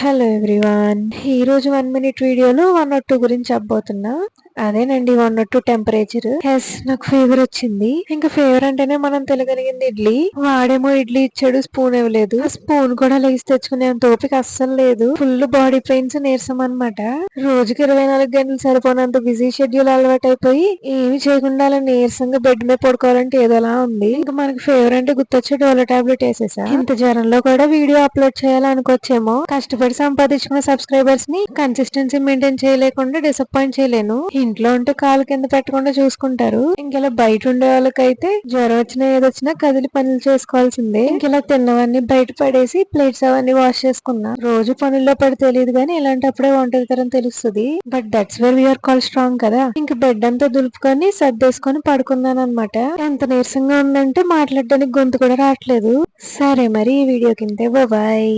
Hello everyone. ఈ రోజు 1 minute వీడియోలో 102 గురించి చెప్పబోతున్నా. అదేనండి 102 టెంపరేచర్. నాకు ఫీవర్ వచ్చింది. ఇంకా ఫీవర్ అంటేనే మనం తినగలిగింది ఇడ్లీ. వాడేమో ఇడ్లీ ఇచ్చాడు, స్పూన్ ఇవ్వలేదు. ఆ స్పూన్ కూడా లేచి తెచ్చుకునేంత ఓపిక అస్సలు లేదు. ఫుల్ బాడీ పెయిన్స్, నీరసం అనమాట. రోజుకి 24 గంటలు సరిపోనంత బిజీ షెడ్యూల్ అలవాటు అయిపోయి ఏమి చేయకుండా అలా నీరసంగా బెడ్ మీద పడుకోవాలంటే ఏదోలా ఉంది. ఇంకా మనకి ఫీవర్ అంటే గుర్తొచ్చే డోలో టాబ్లెట్ వేసేసా. ఇంత జ్వరంలో కూడా వీడియో అప్లోడ్ చేయాలనుకోవచ్చేమో. కష్టపడి సంపాదించుకున్న సబ్స్క్రైబర్స్ ని కన్సిస్టెన్సీ మెయింటైన్ చేయలేకుండా డిసప్పాయింట్ చేయలేను. ఇంట్లో ఉంటే కాలు కింద పెట్టకుండా చూసుకుంటారు. ఇంకెలా బయట ఉండే వాళ్ళకైతే జ్వరం వచ్చినా ఏదొచ్చినా కదిలి పనులు చేసుకోవాల్సిందే. ఇంకెలా తిన్నవన్నీ బయట పడేసి ప్లేట్స్ అవన్నీ వాష్ చేసుకున్నా. రోజు పనుల్లో పడి తెలియదు కానీ ఇలాంటప్పుడే ఒంటరితనం తెలుస్తుంది. But that's where we are call strong కదా. ఇంక బెడ్ అంతా దులుపుకొని సర్దేసుకొని పడుకున్నాను అనమాట. ఎంత నీరసంగా ఉందంటే మాట్లాడడానికి గొంతు కూడా రావట్లేదు. సరే మరి ఈ వీడియో కింద బాయ్.